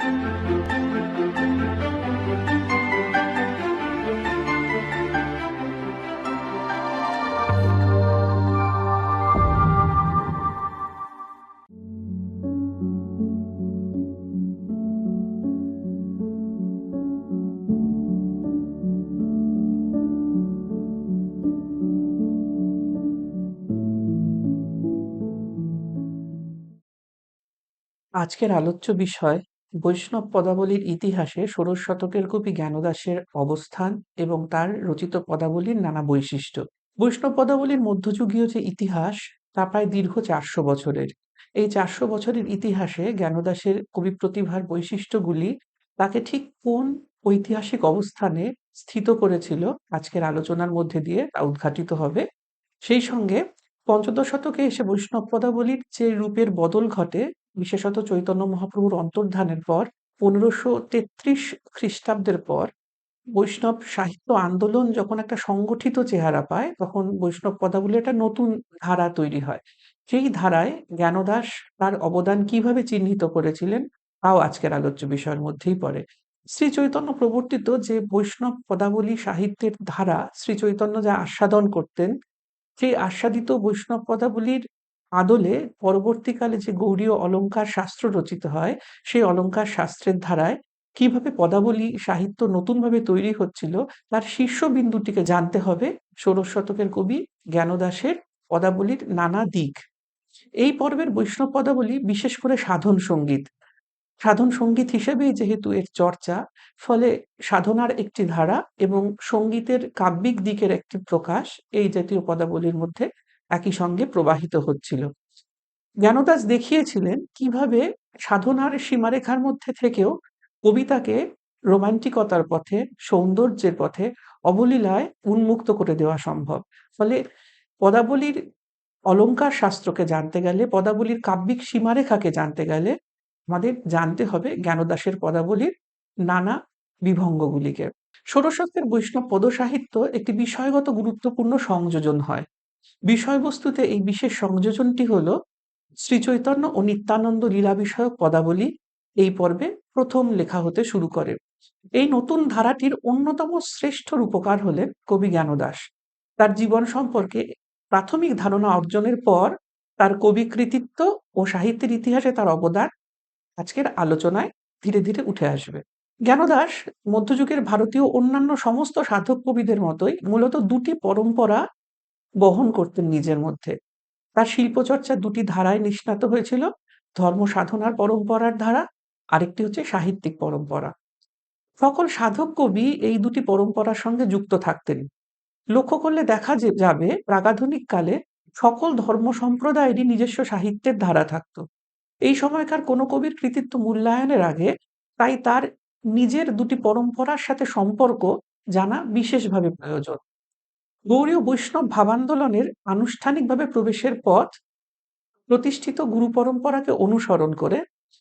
আজকের আলোচ্য বিষয় বৈষ্ণব পদাবলীর ইতিহাসে ষোড়শ শতকের কবি জ্ঞানদাসের অবস্থান এবং তার রচিত পদাবলীর নানা বৈশিষ্ট্য। বৈষ্ণব পদাবলীর মধ্যযুগীয় যে ইতিহাস তা প্রায় দীর্ঘ 400 বছরের। এই 400 বছরের ইতিহাসে জ্ঞানদাসের কবি প্রতিভার বৈশিষ্ট্যগুলি তাকে ঠিক কোন ঐতিহাসিক অবস্থানে স্থিত করেছিল আজকের আলোচনার মধ্যে দিয়ে তা উদ্ঘাটিত হবে। সেই সঙ্গে পঞ্চদশ শতকে এসে বৈষ্ণব পদাবলীর যে রূপের বদল ঘটে, বিশেষত চৈতন্য মহাপ্রভুর অন্তর্ধানের পর 1533 খ্রিস্টাব্দের পর বৈষ্ণব সাহিত্য আন্দোলন যখন একটা সংগঠিত চেহারা পায়, তখন বৈষ্ণব পদাবলীর একটা নতুন ধারা তৈরি হয়। সেই ধারায় জ্ঞানদাস তার অবদান কিভাবে চিহ্নিত করেছিলেন তাও আজকের আলোচ্য বিষয়ের মধ্যেই পড়ে। শ্রী চৈতন্য প্রবর্তিত যে বৈষ্ণব পদাবলী সাহিত্যের ধারা শ্রী চৈতন্য যা আস্বাদন করতেন, সেই আস্বাদিত বৈষ্ণব পদাবলীর আদলে পরবর্তীকালে যে গৌড়ীয় অলঙ্কার শাস্ত্র রচিত হয়, সেই অলঙ্কার শাস্ত্রের ধারায় কিভাবে পদাবলী সাহিত্য নতুনভাবে তৈরি হচ্ছিল তার শীর্ষবিন্দুটিকে জানতে হবে ষোড়শ শতকের কবি জ্ঞানদাসের পদাবলীর নানা দিক। এই পর্বের বৈষ্ণব পদাবলী বিশেষ করে সাধন সঙ্গীত। সাধন সঙ্গীত হিসেবেই যেহেতু এর চর্চা, ফলে সাধনার একটি ধারা এবং সঙ্গীতের কাব্যিক দিকের একটি প্রকাশ এই জাতীয় পদাবলীর মধ্যে একই সঙ্গে প্রবাহিত হচ্ছিল। জ্ঞানদাস দেখিয়েছিলেন কিভাবে সাধনার সীমারেখার মধ্যে থেকেও কবিতাকে রোমান্টিকতার পথে, সৌন্দর্যের পথে, অবলীলায় উন্মুক্ত করে দেওয়া সম্ভব। ফলে পদাবলীর অলঙ্কার শাস্ত্রকে জানতে গেলে, পদাবলীর কাব্যিক সীমারেখাকে জানতে গেলে আমাদের জানতে হবে জ্ঞানদাসের পদাবলীর নানা বিভঙ্গগুলিকে। ষোড়শ শতকের বৈষ্ণব পদসাহিত্য একটি বিষয়গত গুরুত্বপূর্ণ সংযোজন হয়। বিষয়বস্তুতে এই বিশেষ সংযোজনটি হল শ্রীচৈতন্য ও নিত্যানন্দ লীলা বিষয়ক পদাবলী এই পর্বে প্রথম লেখা হতে শুরু করে। এই নতুন ধারাটির অন্যতম শ্রেষ্ঠ রূপকার হলেন কবি জ্ঞানদাস। তার জীবন সম্পর্কে প্রাথমিক ধারণা অর্জনের পর তার কবি কৃতিত্ব ও সাহিত্যের ইতিহাসে তার অবদান আজকের আলোচনায় ধীরে ধীরে উঠে আসবে। জ্ঞানদাস মধ্যযুগের ভারতীয় অন্যান্য সমস্ত সাধক কবিদের মতোই মূলত দুটি পরম্পরা বহন করতেন নিজের মধ্যে। তার শিল্পচর্চা দুটি ধারায় নিষ্ণাত হয়েছিল: ধর্ম সাধনার পরম্পরার ধারা, আরেকটি হচ্ছে সাহিত্যিক পরম্পরা। সকল সাধক কবি এই দুটি পরম্পরার সঙ্গে যুক্ত থাকতেন। লক্ষ্য করলে দেখা যাবে প্রাগাধুনিক কালে সকল ধর্ম সম্প্রদায়েরই নিজস্ব সাহিত্যের ধারা থাকত। এই সময়কার কোনো কবির কৃতিত্ব মূল্যায়নের আগে তাই তার নিজের দুটি পরম্পরার সাথে সম্পর্ক জানা বিশেষভাবে প্রয়োজন। গৌড়ীয় বৈষ্ণব ভাবান্দোলনের আনুষ্ঠানিকভাবে প্রবেশের পথ প্রতিষ্ঠিত গুরু পরম্পরাকে অনুসরণ করে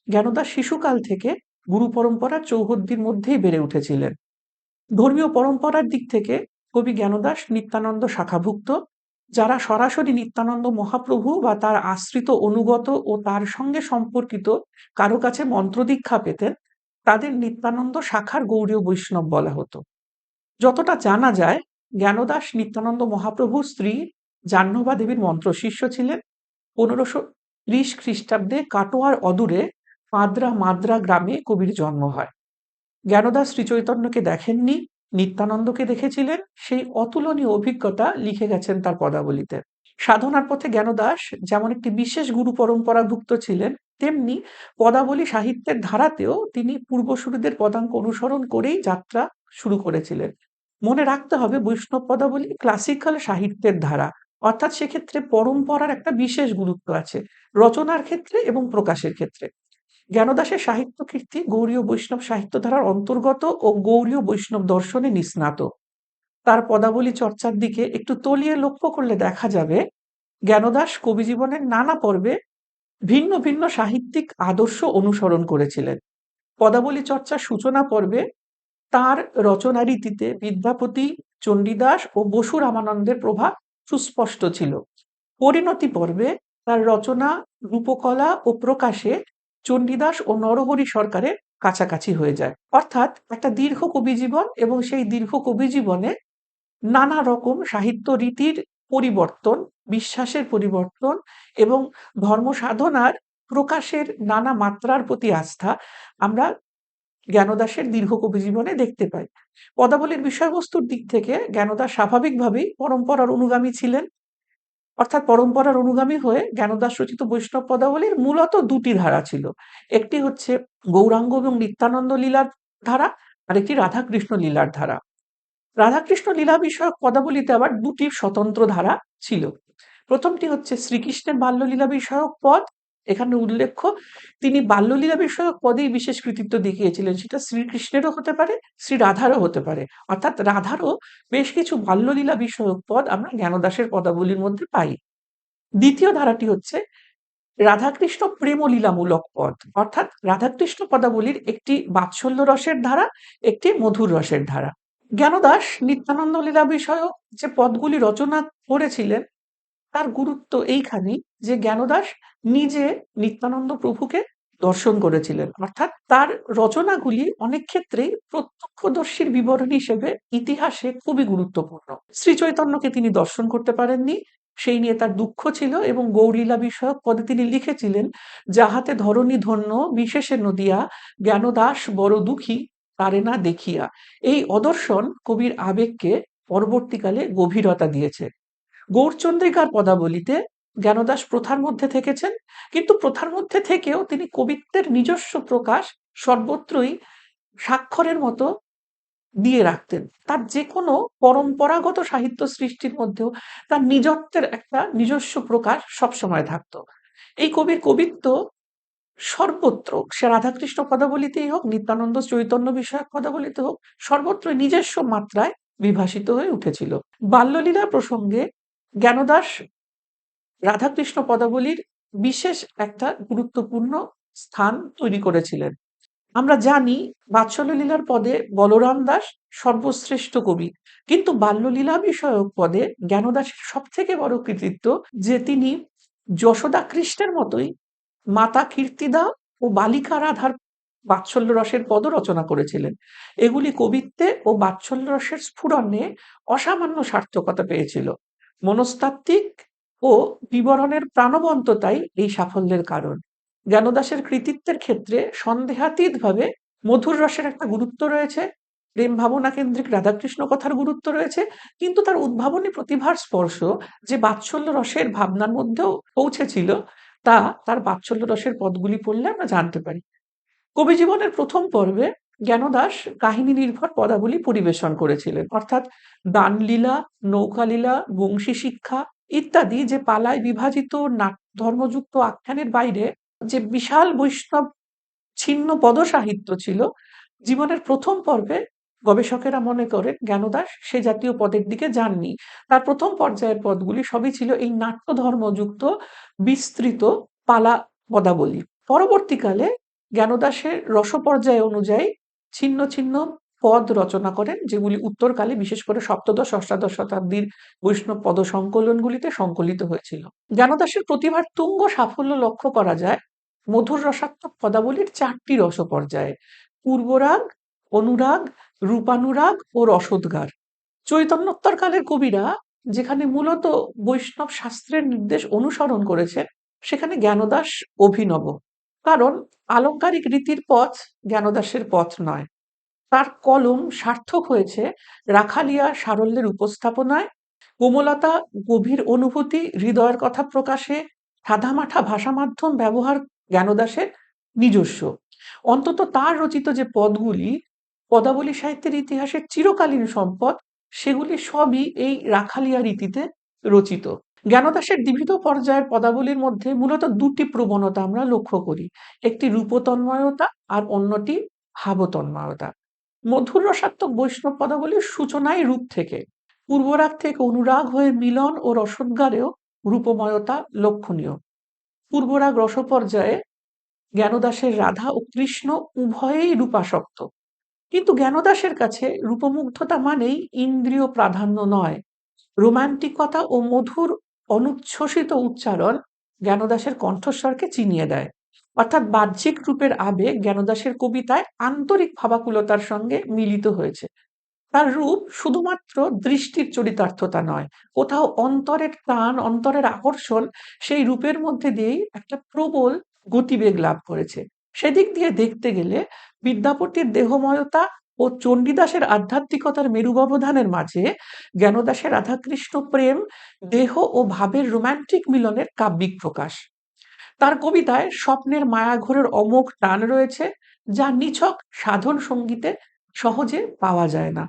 জ্ঞানদাস শিশুকাল থেকে গুরু পরম্পরার চৌহদ্দির মধ্যেই বেড়ে উঠেছিলেন। ধর্মীয় পরম্পরার দিক থেকে কবি জ্ঞানদাস নিত্যানন্দ শাখাভুক্ত। যারা সরাসরি নিত্যানন্দ মহাপ্রভু বা তার আশ্রিত অনুগত ও তার সঙ্গে সম্পর্কিত কারো কাছে মন্ত্রদীক্ষা পেতেন, তাদের নিত্যানন্দ শাখার গৌড়ীয় বৈষ্ণব বলা হতো। যতটা জানা যায়, জ্ঞানদাস নিত্যানন্দ মহাপ্রভুর স্ত্রী জাহ্নবা দেবীর মন্ত্রশিষ্য ছিলেন। 1530 খ্রিস্টাব্দে কাটোয়ার অদূরে মাদ্রা গ্রামে কবির জন্ম হয়। জ্ঞানদাস শ্রীচৈতন্যকে দেখেননি, নিত্যানন্দকে দেখেছিলেন। সেই অতুলনীয় অভিজ্ঞতা লিখে গেছেন তার পদাবলীতে। সাধনার পথে জ্ঞানদাস যেমন একটি বিশেষ গুরু পরম্পরাভুক্ত ছিলেন, তেমনি পদাবলী সাহিত্যের ধারাতেও তিনি পূর্বসূরীদের পদাঙ্ক অনুসরণ করেই যাত্রা শুরু করেছিলেন। মনে রাখতে হবে বৈষ্ণব পদাবলী ক্লাসিক্যাল সাহিত্যের ধারা, অর্থাৎ সেক্ষেত্রে পরম্পরার একটা বিশেষ গুরুত্ব আছে রচনার ক্ষেত্রে এবং প্রকাশের ক্ষেত্রে। জ্ঞানদাসের সাহিত্য কীর্তি গৌড়ীয় বৈষ্ণব সাহিত্য ধারার অন্তর্গত ও গৌড়ীয় বৈষ্ণব দর্শনে নিস্নাত। তার পদাবলী চর্চার দিকে একটু তলিয়ে লক্ষ্য করলে দেখা যাবে জ্ঞানদাস কবি জীবনের নানা পর্বে ভিন্ন ভিন্ন সাহিত্যিক আদর্শ অনুসরণ করেছিলেন। পদাবলী চর্চার সূচনা পর্বে তার রচনা রীতিতে বিদ্যাপতি, চণ্ডীদাস ও বসু রামানন্দের প্রভাব সুস্পষ্ট ছিল। পরিণতি পর্বে তার রচনা, রূপকলা ও প্রকাশে চণ্ডীদাস ও নরহরি সরকারের কাছাকাছি হয়ে যায়। অর্থাৎ একটা দীর্ঘ কবিজীবন এবং সেই দীর্ঘ কবিজীবনে নানা রকম সাহিত্য রীতির পরিবর্তন, বিশ্বাসের পরিবর্তন এবং ধর্ম সাধনার প্রকাশের নানা মাত্রার প্রতি আস্থা আমরা জ্ঞানদাসের দীর্ঘ কবিজীবনে দেখতে পাই। পদাবলীর বিষয়বস্তুর দিক থেকে জ্ঞানদাস স্বাভাবিকভাবেই পরম্পরার অনুগামী ছিলেন। অর্থাৎ পরম্পরার অনুগামী হয়ে জ্ঞানদাস রচিত বৈষ্ণব পদাবলীর মূলত দুটি ধারা ছিল। একটি হচ্ছে গৌরাঙ্গ এবং নিত্যানন্দ লীলার ধারা, আরেকটি রাধাকৃষ্ণ লীলার ধারা। রাধাকৃষ্ণ লীলা বিষয়ক পদাবলীতে আবার দুটি স্বতন্ত্র ধারা ছিল। প্রথমটি হচ্ছে শ্রীকৃষ্ণের বাল্যলীলা বিষয়ক পদ। এখানে উল্লেখ্য তিনি বাল্যলীলা বিষয়ক পদেই বিশেষ কৃতিত্ব দেখিয়েছিলেন, সেটা শ্রীকৃষ্ণেরও হতে পারে, শ্রী রাধারও হতে পারে। অর্থাৎ রাধারও বেশ কিছু বাল্যলীলা বিষয়ক পদ আমরা জ্ঞানদাসের পদাবলীর মধ্যে পাই। দ্বিতীয় ধারাটি হচ্ছে রাধাকৃষ্ণ প্রেমলীলামূলক পদ, অর্থাৎ রাধাকৃষ্ণ পদাবলীর একটি বাৎসল্য রসের ধারা, একটি মধুর রসের ধারা। জ্ঞানদাস নিত্যানন্দ লীলা বিষয়ক যে পদগুলি রচনা করেছিলেন তার গুরুত্ব এইখানেই যে জ্ঞানদাস নিজে নিত্যানন্দ প্রভুকে দর্শন করেছিলেন। অর্থাৎ তার রচনাগুলি অনেক ক্ষেত্রেই প্রত্যক্ষদর্শীর বিবরণ হিসেবে ইতিহাসে খুবই গুরুত্বপূর্ণ। শ্রী চৈতন্যকে তিনি দর্শন করতে পারেননি, সেই নিয়ে তার দুঃখ ছিল এবং গৌরলীলা বিষয়ক পদে তিনি লিখেছিলেন, যাহাতে ধরণী ধন্য বিশেষে নদিয়া জ্ঞানদাস বড় দুঃখী তারে না দেখিয়া। এই অদর্শন কবির আবেগকে পরবর্তীকালে গভীরতা দিয়েছে। গৌরচন্দ্রিকার পদাবলীতে জ্ঞানদাস প্রথার মধ্যে থেকেছেন, কিন্তু প্রথার মধ্যে থেকেও তিনি কবিত্বের নিজস্ব প্রকাশ সর্বত্রই স্বাক্ষরের মতো দিয়ে রাখতেন। তার যে কোনো পরম্পরাগত সাহিত্য সৃষ্টির মধ্যেও তার নিজত্বের একটা নিজস্ব প্রকাশ সবসময় থাকতো। এই কবির কবিত্ব সর্বত্র, সে রাধাকৃষ্ণ পদাবলীতেই হোক, নিত্যানন্দ চৈতন্য বিষয়ক পদাবলীতে হোক, সর্বত্রই নিজস্ব মাত্রায় বিভাসিত হয়ে উঠেছিল। বাল্যলীলা প্রসঙ্গে জ্ঞানদাস রাধাকৃষ্ণ পদাবলীর বিশেষ একটা গুরুত্বপূর্ণ স্থান তৈরি করেছিলেন। আমরা জানি বাৎসল্য লীলার পদে বলরাম দাস সর্বশ্রেষ্ঠ কবি, কিন্তু বাল্যলীলা বিষয়ক পদে জ্ঞানদাসের সব থেকে বড় কৃতিত্ব যে তিনি যশোদা কৃষ্ণের মতোই মাতা কীর্তিদা ও বালিকা রাধার বাৎসল্য রসের পদ রচনা করেছিলেন। এগুলি কবিত্বে ও বাৎসল্য রসের স্ফুরণে অসামান্য সার্থকতা পেয়েছিল। মনস্তাত্ত্বিক ও বিবরণের প্রাণবন্ততাই এই সাফল্যের কারণ। জ্ঞানদাসের কৃতিত্বের ক্ষেত্রে সন্দেহাতীতভাবে মধুর রসের একটা গুরুত্ব রয়েছে, প্রেম ভাবনা কেন্দ্রিক রাধাকৃষ্ণ কথার গুরুত্ব রয়েছে, কিন্তু তার উদ্ভাবনী প্রতিভার স্পর্শ যে বাৎসল্য রসের ভাবনার মধ্যেও পৌঁছেছিল তা তার বাৎসল্য রসের পদগুলি পড়লে আমরা জানতে পারি। কবি জীবনের প্রথম পর্বে জ্ঞানদাস কাহিনী নির্ভর পদাবলী পরিবেশন করেছিলেন, অর্থাৎ দানলীলা, নৌকালীলা, বংশী শিক্ষা ইত্যাদি যে পালায় বিভাজিত ধর্মযুক্ত আখ্যানের বাইরে যে বিশাল বৈষ্ণব ছিন্ন পদ সাহিত্য ছিল, জীবনের প্রথম পর্বে গবেষকেরা মনে করেন জ্ঞানদাস সে জাতীয় পদের দিকে যাননি। তার প্রথম পর্যায়ের পদগুলি সবই ছিল এই নাট্য ধর্মযুক্ত বিস্তৃত পালা পদাবলী। পরবর্তীকালে জ্ঞানদাসের রসপর্যায় অনুযায়ী ছিন্ন ছিন্ন পদ রচনা করেন, যেগুলি উত্তরকালে বিশেষ করে সপ্তদশ অষ্টাদশ শতাব্দীর বৈষ্ণব পদ সংকলনগুলিতে সংকলিত হয়েছিল। জ্ঞানদাসের প্রতিভার তুঙ্গ সাফল্য লক্ষ্য করা যায় মধুর রসাত্মক পদাবলীর 4টি রসপর্যায়ে: পূর্বরাগ, অনুরাগ, রূপানুরাগ ও রসোদ্গার। চৈতন্যোত্তরকালের কবিরা যেখানে মূলত বৈষ্ণব শাস্ত্রের নির্দেশ অনুসরণ করেছেন, সেখানে জ্ঞানদাস অভিনব, কারণ আলংকারিক রীতির পথ জ্ঞানদাসের পথ নয়। তার কলম সার্থক হয়েছে রাখালিয়া সারল্যের উপস্থাপনায়, কোমলতা, গভীর অনুভূতি, হৃদয়ের কথা প্রকাশে সাদামাঠা ভাষা মাধ্যম ব্যবহার জ্ঞানদাসের নিজস্ব। অন্তত তার রচিত যে পদগুলি পদাবলী সাহিত্যের ইতিহাসের চিরকালীন সম্পদ, সেগুলি সবই এই রাখালিয়া রীতিতে রচিত। জ্ঞানদাসের দ্বিবিধ পর্যায়ের পদাবলীর মধ্যে মূলত দুটি প্রবণতা আমরা লক্ষ্য করি, একটি রূপতন্ময়তা আর অন্যটি ভাবতন্ময়তা। মধুর রসাত্মক বৈষ্ণব পদাবলীর সূচনায় রূপ থেকে, পূর্বরাগ থেকে অনুরাগ হয়ে মিলন ও রসোদ্গারেও রূপময়তা লক্ষণীয়। পূর্বরাগ রসপর্যায়ে জ্ঞানদাসের রাধা ও কৃষ্ণ উভয়েই রূপাসক্ত, কিন্তু জ্ঞানদাসের কাছে রূপমুগ্ধতা মানেই ইন্দ্রিয় প্রাধান্য নয়। রোমান্টিকতা ও মধুর অনুচ্ছ্বসিত উচ্চারণ জ্ঞানদাসের কণ্ঠস্বরকে চিনিয়ে দেয়। অর্থাৎ বাহ্যিক রূপের আবেগ জ্ঞানদাসের কবিতায় আন্তরিক ভাবাকুলতার সঙ্গে মিলিত হয়েছে। তার রূপ শুধুমাত্র দৃষ্টির চরিতার্থতা নয়, কোথাও অন্তরের টান, অন্তরের আকর্ষণ সেই রূপের মধ্যে দিয়েই একটা প্রবল গতিবেগ লাভ করেছে। সেদিক দিয়ে দেখতে গেলে বিদ্যাপতির দেহময়তা ও চণ্ডীদাসের আধ্যাত্মিকতার মেরু ব্যবধানের মাঝে জ্ঞানদাসের রাধাকৃষ্ণ প্রেম দেহ ও ভাবের রোমান্টিক মিলনের কাব্যিক প্রকাশ। তার কবিতায় স্বপ্নের মায়াঘোরের অমোঘ টান রয়েছে, যা নিছক সাধন সঙ্গীতে সহজে পাওয়া যায় না।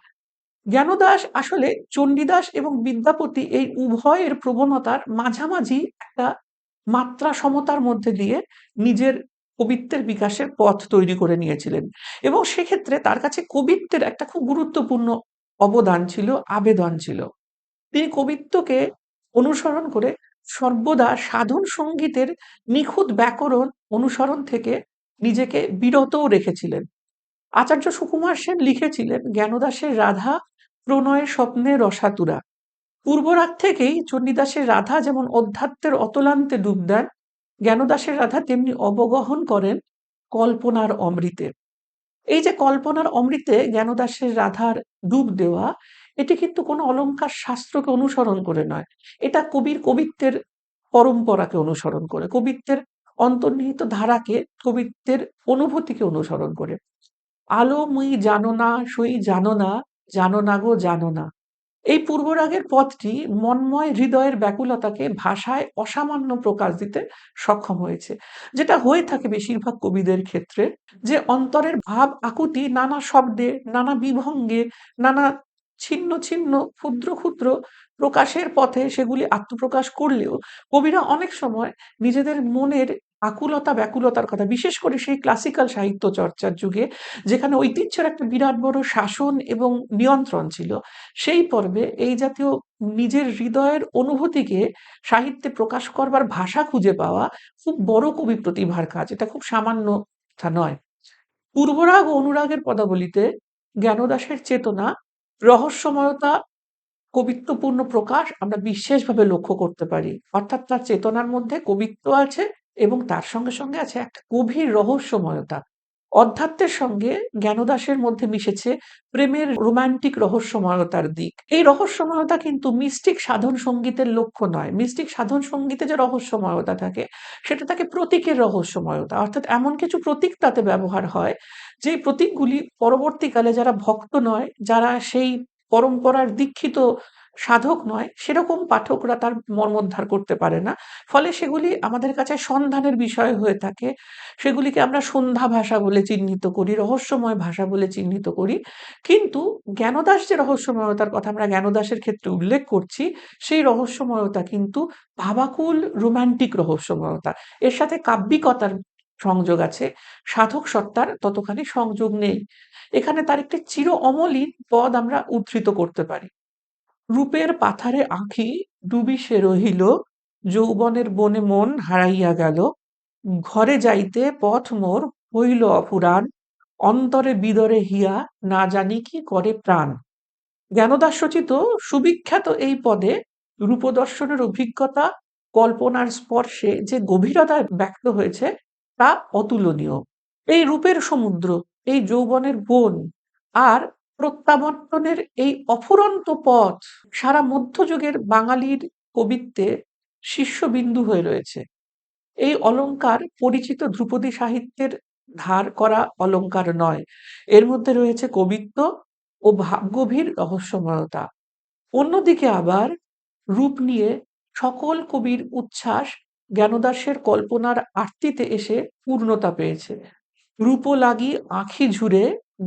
জ্ঞানদাস আসলে চণ্ডীদাস এবং বিদ্যাপতি এই উভয়ের প্রবণতার মাঝামাঝি একটা মাত্রা সমতার মধ্যে দিয়ে নিজের কবিত্বের বিকাশের পথ তৈরি করে নিয়েছিলেন, এবং সেক্ষেত্রে তার কাছে কবিত্বের একটা খুব গুরুত্বপূর্ণ অবদান ছিল, আবেদন ছিল। তিনি কবিত্বকে অনুসরণ করে সর্বদা সাধন সঙ্গীতের নিখুঁত ব্যাকরণ অনুসরণ থেকে নিজেকে বিরতও রেখেছিলেন। আচার্য সুকুমার সেন লিখেছিলেন, জ্ঞানদাসের রাধা প্রণয়ের স্বপ্নে রসাতুরা। পূর্বরাগ থেকেই চণ্ডীদাসের রাধা যেমন অধ্যাত্মের অতলান্তে ডুব দেন, জ্ঞানদাসের রাধা তেমনি অবগহন করেন কল্পনার অমৃতে। এই যে কল্পনার অমৃতে জ্ঞানদাসের রাধার ডুব দেওয়া, এটি কিন্তু কোনো অলংকার শাস্ত্রকে অনুসরণ করে নয়, এটা কবির কবিত্বের পরম্পরাকে অনুসরণ করে, কবিত্বের অন্তর্নিহিত ধারাকে, কবিত্বের অনুভূতিকে অনুসরণ করে। আলো মুই জানো না, সই জানো না, জানো না গো জানো না। এই পূর্বরাগের পথটি মন্ময় হৃদয়ের ব্যাকুলতাকে ভাষায় অসামান্য প্রকাশ দিতে সক্ষম হয়েছে, যেটা হয়ে থাকে বেশিরভাগ কবিদের ক্ষেত্রে, যে অন্তরের ভাব আকুতি নানা শব্দে, নানা বিভঙ্গে, নানা ছিন্ন ছিন্ন ক্ষুদ্র ক্ষুদ্র প্রকাশের পথে সেগুলি আত্মপ্রকাশ করলেও কবিরা অনেক সময় নিজেদের মনের আকুলতা ব্যাকুলতার কথা, বিশেষ করে সেই ক্লাসিক্যাল সাহিত্য চর্চার যুগে যেখানে ঐতিহ্যের একটা বিরাট বড় শাসন এবং নিয়ন্ত্রণ ছিল, সেই পর্বে এই জাতীয় নিজের হৃদয়ের অনুভূতিকে সাহিত্যে প্রকাশ করবার ভাষা খুঁজে পাওয়া খুব বড় কবি প্রতিভার কাজ, এটা খুব সামান্য কথা নয়। পূর্বরাগ ও অনুরাগের পদাবলিতে জ্ঞানদাসের চেতনা, রহস্যময়তা, কবিত্বপূর্ণ প্রকাশ আমরা বিশেষভাবে লক্ষ্য করতে পারি। অর্থাৎ তার চেতনার মধ্যে কবিত্ব আছে এবং তার সঙ্গে সঙ্গে আছে একটা গভীর রহস্যময়তা। অধ্যাত্মের সঙ্গে জ্ঞানদাসের মধ্যে মিশেছে প্রেমের রোমান্টিক রহস্যময়তার দিক। এই রহস্যময়তা কিন্তু মিস্টিক সাধন সঙ্গীতের লক্ষ্য নয়। মিস্টিক সাধন সঙ্গীতে যে রহস্যময়তা থাকে, সেটা থাকে প্রতীকের রহস্যময়তা। অর্থাৎ এমন কিছু প্রতীক তাতে ব্যবহার হয়, যে প্রতীকগুলি পরবর্তীকালে যারা ভক্ত নয়, যারা সেই পরম্পরার দীক্ষিত সাধক নয়, সেরকম পাঠকরা তার মর্মোদ্ধার করতে পারে না। ফলে সেগুলি আমাদের কাছে সন্ধানের বিষয় হয়ে থাকে। সেগুলিকে আমরা সন্ধ্যা ভাষা বলে চিহ্নিত করি, রহস্যময় ভাষা বলে চিহ্নিত করি। কিন্তু জ্ঞানদাস যে রহস্যময়তার কথা আমরা জ্ঞানদাসের ক্ষেত্রে উল্লেখ করছি, সেই রহস্যময়তা কিন্তু ভাবাকুল রোমান্টিক রহস্যময়তা। এর সাথে কাব্যিকতার সংযোগ আছে, সাধক সত্তার ততখানি সংযোগ নেই। এখানে তার একটি চির অমলিন পদ আমরা উদ্ধৃত করতে পারি। রূপের পাথারে আঁখি ডুবি সে রহিল, যৌবনের বনে মন হারাইয়া গেল, ঘরে যাইতে পথ মোর হইল অফুরান, অন্তরে বিদরে হিয়া না জানি কি করে প্রাণ। জ্ঞানদাস রচিত সুবিখ্যাত এই পদে রূপদর্শনের অভিজ্ঞতা, কল্পনার স্পর্শে যে গভীরতায় ব্যক্ত হয়েছে, তা অতুলনীয়। এই রূপের সমুদ্র, এই যৌবনের বন আর প্রত্যাবর্তনের এই অফুরন্ত পথ সারা মধ্যযুগের বাঙালির কবিত্বে শীর্ষবিন্দু হয়ে রয়েছে। এই অলংকার পরিচিত ধ্রুপদী সাহিত্যের ধার করা অলংকার নয়, এর মধ্যে রয়েছে কবিত্ব ও ভাবগভীর রহস্যময়তা। অন্যদিকে আবার রূপ নিয়ে সকল কবির উচ্ছ্বাস জ্ঞানদাসের কল্পনার আরতিতে এসে পূর্ণতা পেয়েছে। রূপ লাগি আঁখি ঝুরে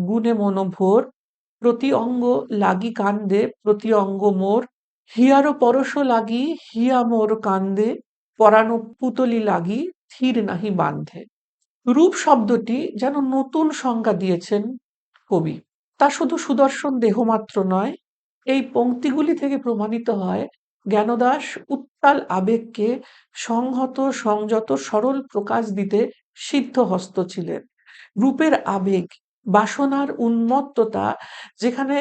গুণে মনোভোর, প্রতি অঙ্গ লাগি কান্দে প্রতি অঙ্গ মোর, হিয়ারো পরশ লাগি হিয়া মোর কান্দে, পরানো পুতলি লাগি থির নাহি বান্ধে। রূপ শব্দটি যেন নতুন সংজ্ঞা দিয়েছেন কবি। তা শুধু সুদর্শন দেহমাত্র নয়, এই পংক্তিগুলি থেকে প্রমাণিত হয় জ্ঞানদাস উত্তাল আবেগকে সংহত সংযত সরল প্রকাশ দিতে সিদ্ধহস্ত ছিলেন। রূপের আবেগ, বাসনার উন্মত্ততা যেখানে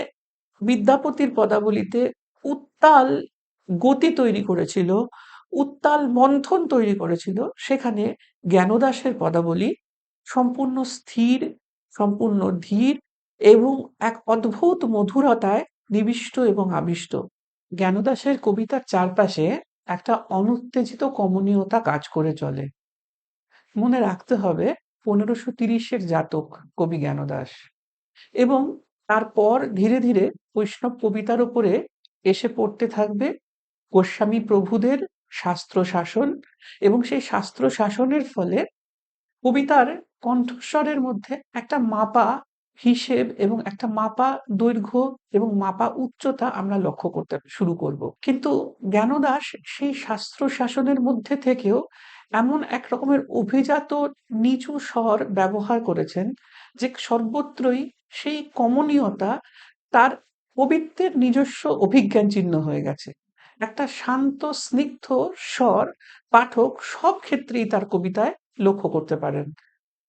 বিদ্যাপতির পদাবলিতে উত্তাল গতি তৈরি করেছিল, উত্তাল মন্থন তৈরি করেছিল, সেখানে জ্ঞানদাসের পদাবলী সম্পূর্ণ স্থির, সম্পূর্ণ ধীর এবং এক অদ্ভুত মধুরতায় নিবিষ্ট এবং আবিষ্ট। জ্ঞানদাসের কবিতার চারপাশে একটা অনুত্তেজিত কমনীয়তা কাজ করে চলে। মনে রাখতে হবে 1530-এর জাতক কবি জ্ঞানদাস, এবং তারপর ধীরে ধীরে বৈষ্ণব কবিতার উপরে এসে পড়তে থাকবে গোস্বামী প্রভুদের শাস্ত্র শাসন, এবং সেই শাস্ত্র শাসনের ফলে কবিতার কণ্ঠস্বরের মধ্যে একটা মাপা হিসেব এবং একটা মাপা দৈর্ঘ্য এবং মাপা উচ্চতা আমরা লক্ষ্য করতে শুরু করব। কিন্তু জ্ঞানদাস সেই শাস্ত্র শাসনের মধ্যে থেকেও এমন এক রকমের অভিজাত নিচু স্বর ব্যবহার করেছেন যে সর্বত্রই সেই কমনীয়তা তার কবিত্বের নিজস্ব অভিজ্ঞান চিহ্ন হয়ে গেছে। একটা শান্ত স্নিগ্ধ স্বর পাঠক সব ক্ষেত্রেই তার কবিতায় লক্ষ্য করতে পারেন।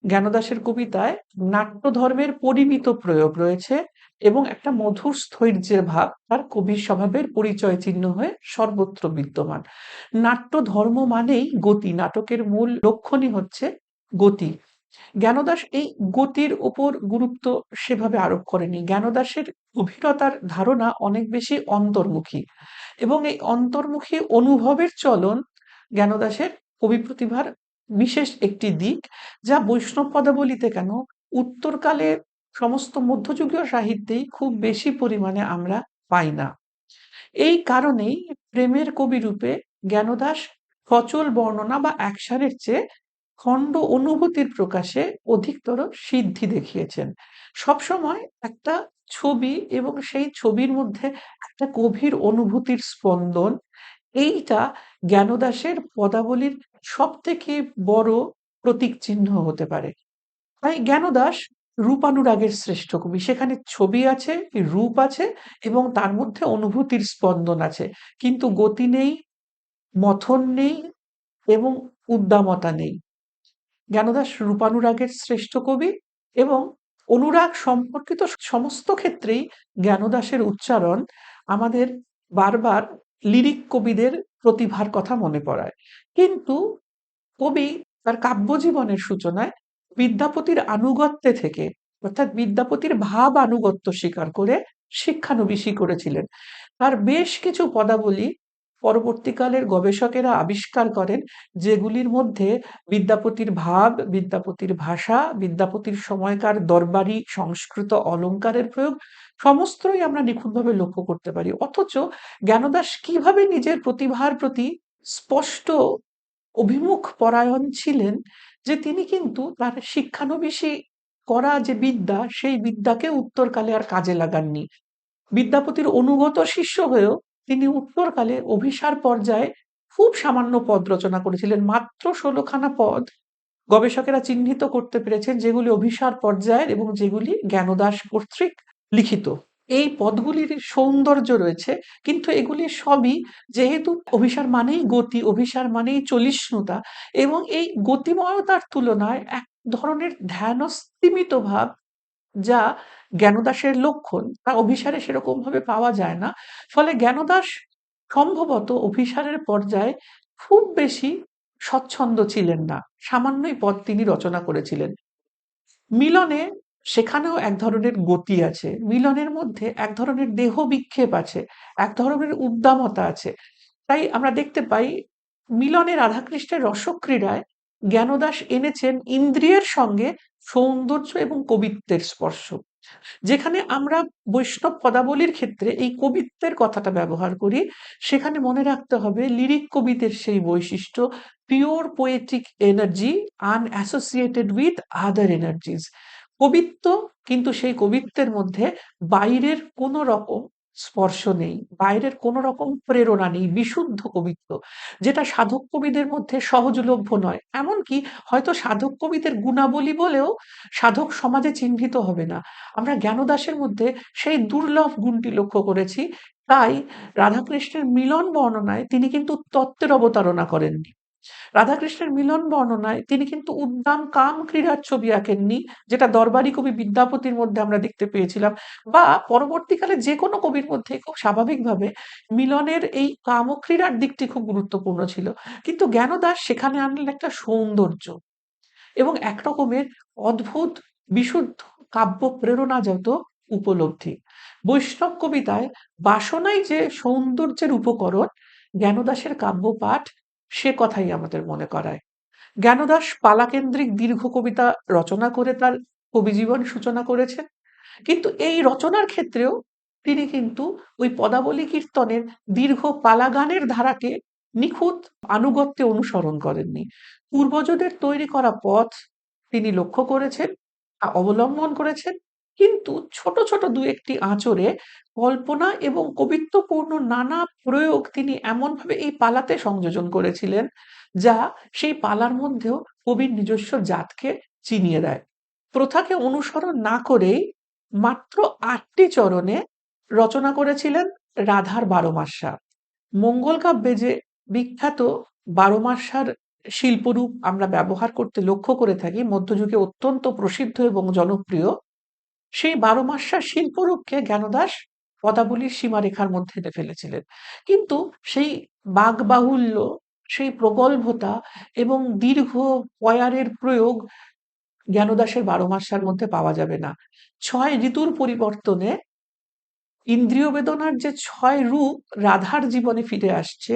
জ্ঞানদাসের কবিতায় নাট্য ধর্মের পরিমিত প্রয়োগ রয়েছে এবং একটা মধুর স্থৈর্যের ভাব তার কবির স্বভাবের পরিচয় চিহ্ন হয়ে সর্বত্র বিদ্যমান। নাট্য ধর্ম মানেই গতি, নাটকের মূল লক্ষণই হচ্ছে গতি। জ্ঞানদাস এই গতির উপর গুরুত্ব সেভাবে আরোপ করেনি। জ্ঞানদাসের গভীরতার ধারণা অনেক বেশি অন্তর্মুখী, এবং এই অন্তর্মুখী অনুভবের চলন জ্ঞানদাসের কবি প্রতিভার বিশেষ একটি দিক, যা বৈষ্ণব পদাবলিতে কেন উত্তরকালে সমস্ত মধ্যযুগীয় সাহিত্যেই খুব বেশি পরিমাণে আমরা পাই না। এই কারণেই প্রেমের কবি রূপে জ্ঞানদাস সচল বর্ণনা বা অ্যাকশনের চেয়ে খণ্ড অনুভূতির প্রকাশে অধিকতর সিদ্ধি দেখিয়েছেন। সবসময় একটা ছবি এবং সেই ছবির মধ্যে একটা গভীর অনুভূতির স্পন্দন, এইটা জ্ঞানদাসের পদাবলীর সবথেকে বড় প্রতীক চিহ্ন হতে পারে। তাই জ্ঞানদাস রূপানুরাগের শ্রেষ্ঠ কবি। সেখানে ছবি আছে, রূপ আছে এবং তার মধ্যে অনুভূতির স্পন্দন আছে, কিন্তু গতি নেই, মথন নেই এবং উদ্দামতা নেই। জ্ঞানদাস রূপানুরাগের শ্রেষ্ঠ কবি, এবং অনুরাগ সম্পর্কিত সমস্ত ক্ষেত্রেই জ্ঞানদাসের উচ্চারণ আমাদের বারবার লিরিক কবিদের প্রতিভার কথা মনে পড়ায়। কিন্তু কবি তার কাব্যজীবনের সূচনায় বিদ্যাপতির আনুগত্যে থেকে, অর্থাৎ বিদ্যাপতির ভাব আনুগত্য স্বীকার করে শিক্ষানবিশি করেছিলেন। তার বেশ কিছু পদাবলী পরবর্তীকালের গবেষকেরা আবিষ্কার করেন, যেগুলির মধ্যে বিদ্যাপতির ভাব, বিদ্যাপতির ভাষা, বিদ্যাপতির সময়কার দরবারি সংস্কৃত অলঙ্কারের প্রয়োগ সমস্তই আমরা নিখুঁতভাবে লক্ষ্য করতে পারি। অথচ জ্ঞানদাস কিভাবে নিজের প্রতিভার প্রতি স্পষ্ট অভিমুখ পরায়ণ ছিলেন, যে তিনি কিন্তু তার শিক্ষানবিশি করা যে বিদ্যা, সেই বিদ্যাকে উত্তরকালে আর কাজে লাগাননি। বিদ্যাপতির অনুগত শিষ্য হয়েও তিনি উত্তরকালে অভিসার পর্যায়ে খুব সামান্য পদ রচনা করেছিলেন। মাত্র 16খানা পদ গবেষকেরা চিহ্নিত করতে পেরেছেন যেগুলি অভিসার পর্যায়ের এবং যেগুলি জ্ঞানদাস কর্তৃক লিখিত। এই পদগুলির সৌন্দর্য রয়েছে, কিন্তু এগুলি সবই, যেহেতু অভিসার মানেই গতি, অভিসার মানেই চলিষ্ণুতা, এবং এই গতিময়তার তুলনায় এক ধরনের ধ্যানস্তিমিত ভাব, যা জ্ঞানদাসের লক্ষণ, তা অভিসারে সেরকম ভাবে পাওয়া যায় না। ফলে জ্ঞানদাস সম্ভবত অভিসারের পর্যায়ে খুব বেশি স্বচ্ছন্দ ছিলেন না, সামান্যই পদ তিনি রচনা করেছিলেন। মিলনে সেখানেও এক ধরনের গতি আছে, মিলনের মধ্যে এক ধরনের দেহ বিক্ষেপ আছে, এক ধরনের উদ্দামতা আছে। তাই আমরা দেখতে পাই মিলনে রাধাকৃষ্ণের রসক্রীড়ায় জ্ঞানদাস এনেছেন ইন্দ্রিয়ের সঙ্গে সৌন্দর্য এবং কবিত্বের স্পর্শ। যেখানে আমরা বৈষ্ণব পদাবলীর ক্ষেত্রে এই কবিত্বের কথাটা ব্যবহার করি, সেখানে মনে রাখতে হবে লিরিক কবিদের সেই বৈশিষ্ট্য, pure poetic energy unassociated with other energies. কবিত্ব, কিন্তু সেই কবিত্বের মধ্যে বাইরের কোনো রকম স্পর্শ নেই, বাইরের কোনো রকম প্রেরণা নেই, বিশুদ্ধ কবিত্ব, যেটা সাধক কবিদের মধ্যে সহজলভ্য নয়। এমনকি হয়তো সাধক কবিদের গুণাবলী বলেও সাধক সমাজে চিহ্নিত হবে না। আমরা জ্ঞানদাসের মধ্যে সেই দুর্লভ গুণটি লক্ষ্য করেছি। তাই রাধাকৃষ্ণের মিলন বর্ণনায় তিনি কিন্তু তত্ত্বের অবতারণা করেননি, রাধাকৃষ্ণের মিলন বর্ণনায় তিনি কিন্তু উদ্দাম কাম ক্রীড়ার ছবি আঁকেননি, যেটা দরবারি কবি বিদ্যাপতির মধ্যে আমরা দেখতে পেয়েছিলাম, বা পরবর্তীকালে যে কোনো কবির মধ্যে খুব স্বাভাবিকভাবে মিলনের এই কাম ও ক্রীড়ার দিকটি খুব গুরুত্বপূর্ণ ছিল। কিন্তু জ্ঞানদাস সেখানে আনলেন একটা সৌন্দর্য এবং এক রকমের অদ্ভুত বিশুদ্ধ কাব্য প্রেরণাজাত উপলব্ধি। বৈষ্ণব কবিতায় বাসনাই যে সৌন্দর্যের উপকরণ, জ্ঞানদাসের কাব্যপাঠ সে কথাই আমাদের মনে করায়। জ্ঞানদাস পালাকেন্দ্রিক দীর্ঘ কবিতা রচনা করে তার কবিজীবন সূচনা করেছেন, কিন্তু এই রচনার ক্ষেত্রেও তিনি কিন্তু ওই পদাবলী কীর্তনের দীর্ঘ পালাগানের ধারাকে নিখুঁত আনুগত্যে অনুসরণ করেননি। পূর্বজদের তৈরি করা পথ তিনি লক্ষ্য করেছেন, অবলম্বন করেছেন, কিন্তু ছোট ছোট দু একটি আঁচড়ে কল্পনা এবং কবিত্বপূর্ণ নানা প্রয়োগ তিনি এমনভাবে এই পালাতে সংযোজন করেছিলেন, যা সেই পালার মধ্যেও কবির নিজস্ব জাতকে চিনিয়ে দেয়। প্রথাকে অনুসরণ না করেই মাত্র ৮টি চরণে রচনা করেছিলেন রাধার বারোমাস্যা। মঙ্গল কাব্যে যে বিখ্যাত বারোমাস্যার শিল্পরূপ আমরা ব্যবহার করতে লক্ষ্য করে থাকি, মধ্যযুগে অত্যন্ত প্রসিদ্ধ এবং জনপ্রিয়, সেই বারোমাস্যার শিল্পরূপকে জ্ঞানদাস পদাবলীর সীমারেখার মধ্যে এনে ফেলেছিলেন। কিন্তু সেই বাকবাহুল্য, সেই প্রগল্ভতা এবং দীর্ঘ পয়ারের প্রয়োগ জ্ঞানদাসের বারোমাস্যার মধ্যে পাওয়া যাবে না। ৬ ঋতুর পরিবর্তনে ইন্দ্রিয় বেদনার যে ৬ রূপ রাধার জীবনে ফিরে আসছে,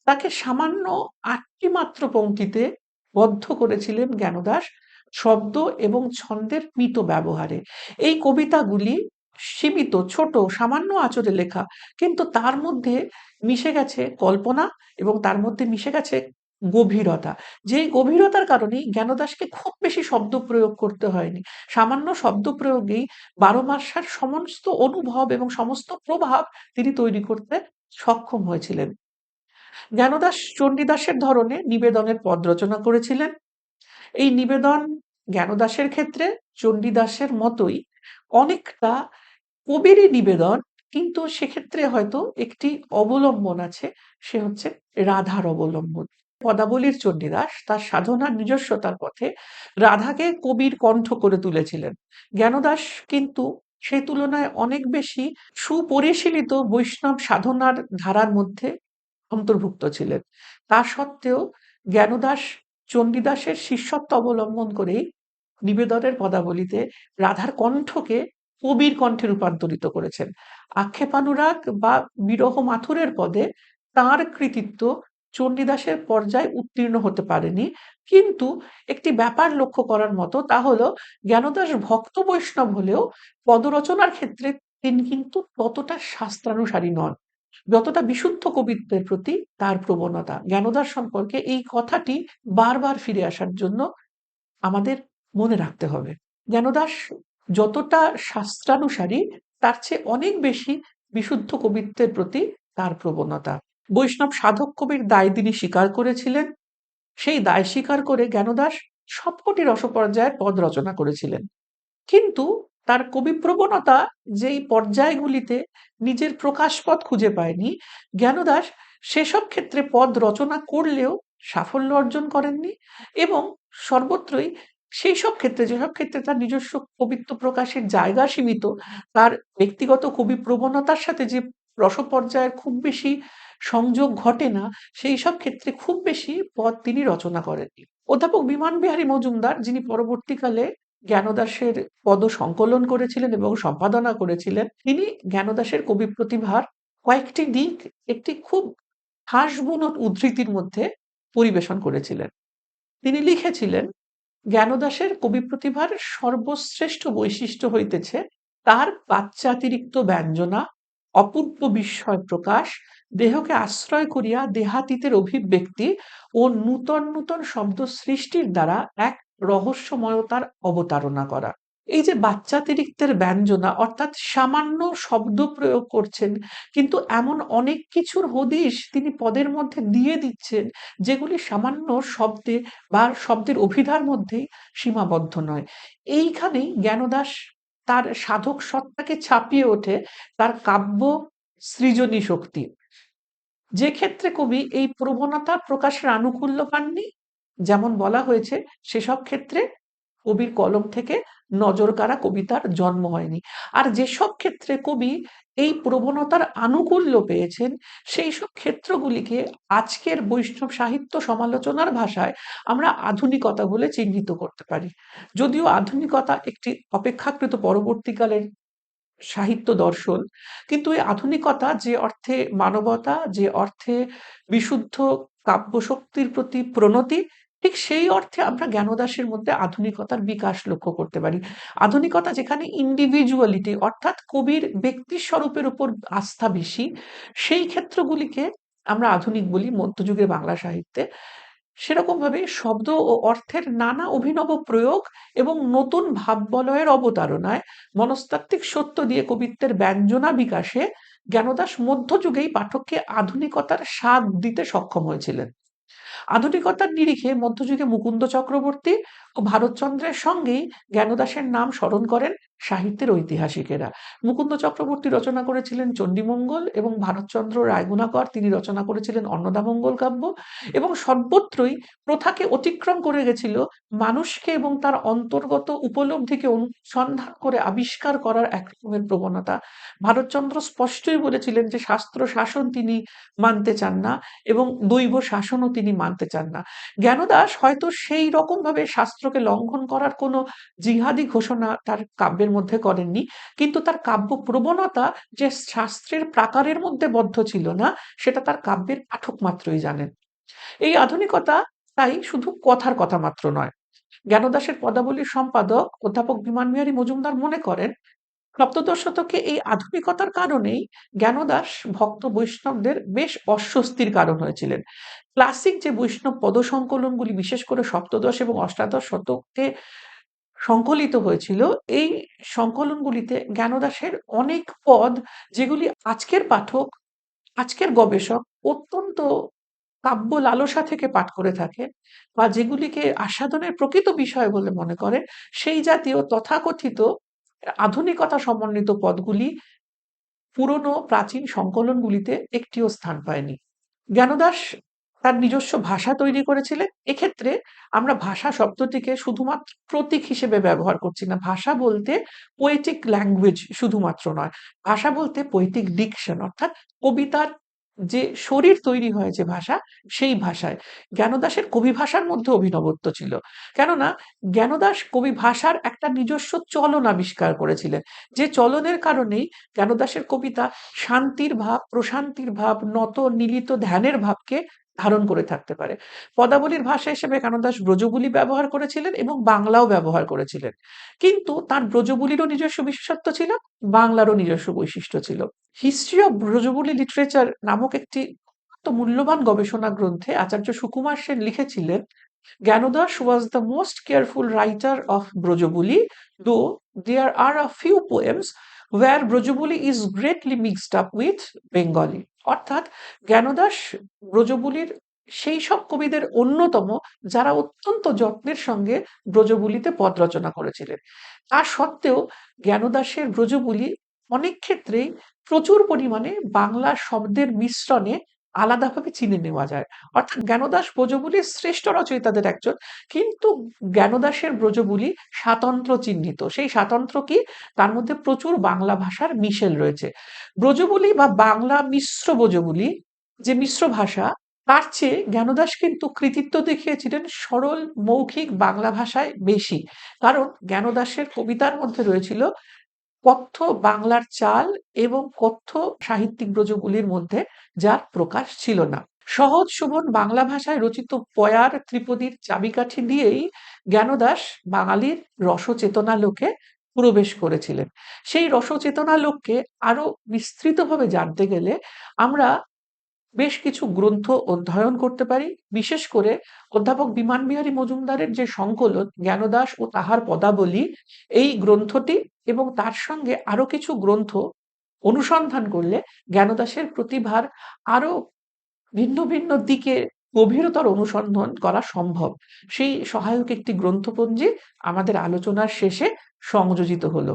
তাকে সামান্য ৮টি মাত্র পংক্তিতে বদ্ধ করেছিলেন জ্ঞানদাস শব্দ এবং ছন্দের মিত ব্যবহারে। এই কবিতাগুলি সীমিত, ছোট, সামান্য আঁচড়ে লেখা, কিন্তু তার মধ্যে মিশে গেছে কল্পনা এবং তার মধ্যে মিশে গেছে গভীরতা। যেই গভীরতার কারণেই জ্ঞানদাসকে খুব বেশি শব্দ প্রয়োগ করতে হয়নি। সামান্য শব্দ প্রয়োগেই বারোমাস্যার সমস্ত অনুভব এবং সমস্ত প্রভাব তিনি তৈরি করতে সক্ষম হয়েছিলেন। জ্ঞানদাস চণ্ডীদাসের ধরনে নিবেদনের পদ রচনা করেছিলেন। এই নিবেদন জ্ঞানদাসের ক্ষেত্রে চণ্ডীদাসের মতোই অনেকটা কবিরই নিবেদন, কিন্তু সেক্ষেত্রে হয়তো একটি অবলম্বন আছে, সে হচ্ছে রাধার অবলম্বন। পদাবলীর চণ্ডীদাস তার সাধনার নিজস্বতার পথে রাধাকে কবির কণ্ঠ করে তুলেছিলেন। জ্ঞানদাস কিন্তু সেই তুলনায় অনেক বেশি সুপরিশীলিত বৈষ্ণব সাধনার ধারার মধ্যে অন্তর্ভুক্ত ছিলেন। তা সত্ত্বেও জ্ঞানদাস চণ্ডীদাসের শিষ্যত্ব অবলম্বন করেই নিবেদনের পদাবলীতে রাধার কণ্ঠকে কবির কণ্ঠে রূপান্তরিত করেছেন। আক্ষেপানুরাগ বা বিরহ মাথুরের পদে তাঁর কৃতিত্ব চণ্ডীদাসের পর্যায়ে উত্তীর্ণ হতে পারেনি, কিন্তু একটি ব্যাপার লক্ষ্য করার মতো, তা হলো জ্ঞানদাস ভক্ত বৈষ্ণব হলেও পদরচনার ক্ষেত্রে তিনি কিন্তু ততটা শাস্ত্রানুসারী নন, যতটা বিশুদ্ধ কবিত্বের প্রতি তার প্রবণতা। জ্ঞানদাস সম্পর্কে এই কথাটি বারবার ফিরে আসার জন্য আমাদের মনে রাখতে হবে। জ্ঞানদাস যতটা শাস্ত্রানুসারী, তার চেয়ে অনেক বেশি বিশুদ্ধ কবিত্বের প্রতি তার প্রবণতা। বৈষ্ণব সাধক কবির দায় তিনি স্বীকার করেছিলেন। সেই দায় স্বীকার করে জ্ঞানদাস সবকটি রসপর্যায়ের পদ রচনা করেছিলেন, কিন্তু তার কবিপ্রবণতা যেই পর্যায়গুলিতে নিজের প্রকাশপথ খুঁজে পায়নি, জ্ঞানদাস সেসব ক্ষেত্রে পদ রচনা করলেও সাফল্য অর্জন করেননি, এবং সর্বত্রই সেই সব ক্ষেত্রে, যেসব ক্ষেত্রে তার নিজস্ব কবিত্ব প্রকাশের জায়গা সীমিত, তার ব্যক্তিগত কবি প্রবণতার সাথে যে রসপর্যায়ের খুব বেশি সংযোগ ঘটে না, সেই সব ক্ষেত্রে খুব বেশি পদ তিনি রচনা করেননি। অধ্যাপক বিমান বিহারী মজুমদার, যিনি পরবর্তীকালে জ্ঞানদাসের পদ সংকলন করেছিলেন এবং সম্পাদনা করেছিলেন, তিনি জ্ঞানদাসের কবি প্রতিভার কয়েকটি দিক একটি খুব হাসবুনট উদ্ধৃতির মধ্যে পরিবেশন করেছিলেন। তিনি লিখেছিলেন, জ্ঞানদাসের কবি প্রতিভার সর্বশ্রেষ্ঠ বৈশিষ্ট্য হইতেছে তার বাচ্চাতিরিক্ত ব্যঞ্জনা, অপূর্ব বিস্ময় প্রকাশ, দেহকে আশ্রয় করিয়া দেহাতীতের অভিব্যক্তি ও নূতন নূতন শব্দ সৃষ্টির দ্বারা এক রহস্যময়তার অবতারণা করা। এই যে বাচ্চাতিরিক্তের ব্যঞ্জনা, অর্থাৎ সামান্য শব্দ প্রয়োগ করছেন, কিন্তু এমন অনেক কিছুর হদিশ তিনি পদের মধ্যে দিয়ে দিচ্ছেন, যেগুলি সামান্য শব্দে বা শব্দের অভিধার মধ্যেই সীমাবদ্ধ নয়। এইখানেই জ্ঞানদাস তার সাধক সত্তাকে ছাপিয়ে ওঠে তার কাব্য সৃজনী শক্তি। যে ক্ষেত্রে কবি এই প্রবণতা প্রকাশের আনুকূল্য পাননি, যেমন বলা হয়েছে, সেসব ক্ষেত্রে কবির কলম থেকে নজরকাড়া কবিতার জন্ম হয়নি। আর যেসব ক্ষেত্রে কবি এই প্রবণতার আনুকূল্য পেয়েছেন, সেই সব ক্ষেত্রগুলিকে আজকের বৈষ্ণব সাহিত্য সমালোচনার ভাষায় আমরা আধুনিকতা বলে চিহ্নিত করতে পারি। যদিও আধুনিকতা একটি অপেক্ষাকৃত পরবর্তীকালের সাহিত্য দর্শন, কিন্তু এই আধুনিকতা যে অর্থে মানবতা, যে অর্থে বিশুদ্ধ কাব্যশক্তির প্রতি প্রণতি, ঠিক সেই অর্থে আমরা জ্ঞানদাসের মধ্যে আধুনিকতার বিকাশ লক্ষ্য করতে পারি। আধুনিকতা যেখানে ইন্ডিভিজুয়ালিটি অর্থাৎ কবির ব্যক্তি স্বরূপের উপর আস্থা বেশি, সেই ক্ষেত্রগুলিকে আমরা আধুনিক বলি মধ্যযুগের বাংলা সাহিত্যে। সেরকমভাবে শব্দ ও অর্থের নানা অভিনব প্রয়োগ এবং নতুন ভাববলয়ের অবতারণায় মনস্তাত্ত্বিক সত্য দিয়ে কবিত্বের ব্যঞ্জনা বিকাশে জ্ঞানদাস মধ্যযুগেই পাঠককে আধুনিকতার স্বাদ দিতে সক্ষম হয়েছিলেন। আধুনিকতার নিরিখে মধ্যযুগে মুকুন্দ চক্রবর্তী ও ভারতচন্দ্রের সঙ্গেই জ্ঞানদাসের নাম স্মরণ করেন সাহিত্যের ঐতিহাসিকেরা। মুকুন্দ চক্রবর্তী রচনা করেছিলেন চণ্ডীমঙ্গল এবং ভারতচন্দ্র রায়গুণাকর তিনি রচনা করেছিলেন অন্নদামঙ্গল কাব্য, এবং সর্বত্রই প্রথাকে অতিক্রম করে গেছিল মানুষকে এবং তার অন্তর্গত উপলব্ধিকে অনুসন্ধান করে আবিষ্কার করার এক রকমের প্রবণতা। ভারতচন্দ্র স্পষ্টই বলেছিলেন যে শাস্ত্র শাসন তিনি মানতে চান না এবং দৈব শাসনও তিনি মানতে চান না। জ্ঞানদাস হয়তো সেই রকম ভাবে শাস্ত্রকে লঙ্ঘন করার কোনো জিহাদি ঘোষণা তার কাব্যের মধ্যে করেননি, কিন্তু তার কাব্য প্রবণতা যে শাস্ত্রের প্রাকারের মধ্যে বদ্ধ ছিল না, সেটা তার কাব্যের পাঠক মাত্রই জানেন। এই আধুনিকতা তাই শুধু কথার কথা মাত্র নয়। জ্ঞানদাসের পদাবলীর সম্পাদক অধ্যাপক বিমান বিহারী মজুমদার মনে করেন, সপ্তদশ শতকে এই আধুনিকতার কারণেই জ্ঞানদাস ভক্ত বৈষ্ণবদের বেশ অস্বস্তির কারণ হয়েছিলেন। ক্লাসিক যে বৈষ্ণব পদসংকলনগুলি বিশেষ করে সপ্তদশ এবং অষ্টাদশ শতকে সংকলিত হয়েছিল, এই সংকলনগুলিতে জ্ঞানদাসের অনেক পদ, যেগুলি আজকের পাঠক, আজকের গবেষক অত্যন্ত কাব্য লালসা থেকে পাঠ করে থাকেন বা যেগুলিকে আস্বাদনের প্রকৃত বিষয় বলে মনে করেন, সেই জাতীয় তথাকথিত আধুনিকতা সমন্বিত পদগুলি পুরনো প্রাচীন সংকলনগুলিতে একটিও স্থান পায়নি। জ্ঞানদাস তার নিজস্ব ভাষা তৈরি করেছিলেন। এক্ষেত্রে আমরা ভাষা শব্দটিকে শুধুমাত্র প্রতীক হিসেবে ব্যবহার করছি না। ভাষা বলতে পোয়েটিক ল্যাঙ্গুয়েজ শুধুমাত্র নয়। ভাষা বলতে পোয়েটিক ডিকশন অর্থাৎ কবিতার যে শরীর তৈরি হয় যে ভাষা, সেই ভাষায়। জ্ঞানদাসের কবি ভাষার মধ্যে অভিনবত্ব ছিল। কেননা জ্ঞানদাস কবি ভাষার একটা নিজস্ব চলন আবিষ্কার করেছিলেন। যে চলনের কারণেই জ্ঞানদাসের কবিতা শান্তির ভাব, প্রশান্তির ভাব, নত নিলিত ধ্যানের ভাবকে ধারণ করে থাকতে পারে। পদাবলীর ভাষা হিসেবে জ্ঞানদাস ব্রজবুলি ব্যবহার করেছিলেন এবং বাংলাও ব্যবহার করেছিলেন। কিন্তু তার ব্রজবুলিরও নিজস্ব বিশেষত্ব ছিল, বাংলারও নিজস্ব বৈশিষ্ট্য ছিল। হিস্ট্রি অফ ব্রজবুলি লিটারেচার নামক একটি অত্যন্ত মূল্যবান গবেষণা গ্রন্থে আচার্য সুকুমার সেন লিখেছিলেন, Ganodash was the most careful writer of Brojobuli, though there are a few poems where Brojobuli is greatly mixed up with Bengali. অর্থাৎ জ্ঞানদাস ব্রজবুলির সেই সব কবিদের অন্যতম যারা অত্যন্ত যত্নের সঙ্গে ব্রজবুলিতে পদ রচনা করেছিলেন। তা সত্ত্বেও জ্ঞানদাসের ব্রজবুলি অনেক ক্ষেত্রেই প্রচুর পরিমাণে বাংলা শব্দের মিশ্রণে আলাদাভাবে চিনে নেওয়া যায়। অর্থাৎ জ্ঞানদাস ব্রজবুলির শ্রেষ্ঠ রচয়িতাদের একজন, কিন্তু জ্ঞানদাসের ব্রজবুলি স্বাতন্ত্র চিহ্নিত। সেই স্বাতন্ত্র কি? তার মধ্যে প্রচুর বাংলা ভাষার মিশেল রয়েছে। ব্রজবুলি বা বাংলা মিশ্র ব্রজবুলি যে মিশ্র ভাষা, তার চেয়ে জ্ঞানদাস কিন্তু কৃতিত্ব দেখিয়েছিলেন সরল মৌখিক বাংলা ভাষায় বেশি। কারণ জ্ঞানদাসের কবিতার মধ্যে রয়েছিল কথ্য বাংলার চাল এবং কথ্য সাহিত্যিক ব্রজগুলির মধ্যে যার প্রকাশ ছিল না। সহজ শোভন বাংলা ভাষায় রচিত পয়ার ত্রিপদীর চাবিকাঠি দিয়েই জ্ঞানদাস বাঙালির রসচেতনা লোকে প্রবেশ করেছিলেন। সেই রসচেতনা লোককে আরো বিস্তৃতভাবে জানতে গেলে আমরা বেশ কিছু গ্রন্থ অধ্যয়ন করতে পারি। বিশেষ করে অধ্যাপক বিমান বিহারী মজুমদারের যে সংকলন জ্ঞানদাস ও তাহার পদাবলী, এই গ্রন্থটি এবং তার সঙ্গে আরো কিছু গ্রন্থ অনুসন্ধান করলে জ্ঞানদাসের প্রতিভার আরো ভিন্ন ভিন্ন দিকে গভীরতর অনুসন্ধান করা সম্ভব। সেই সহায়ক একটি গ্রন্থপঞ্জি আমাদের আলোচনার শেষে সংযোজিত হলো।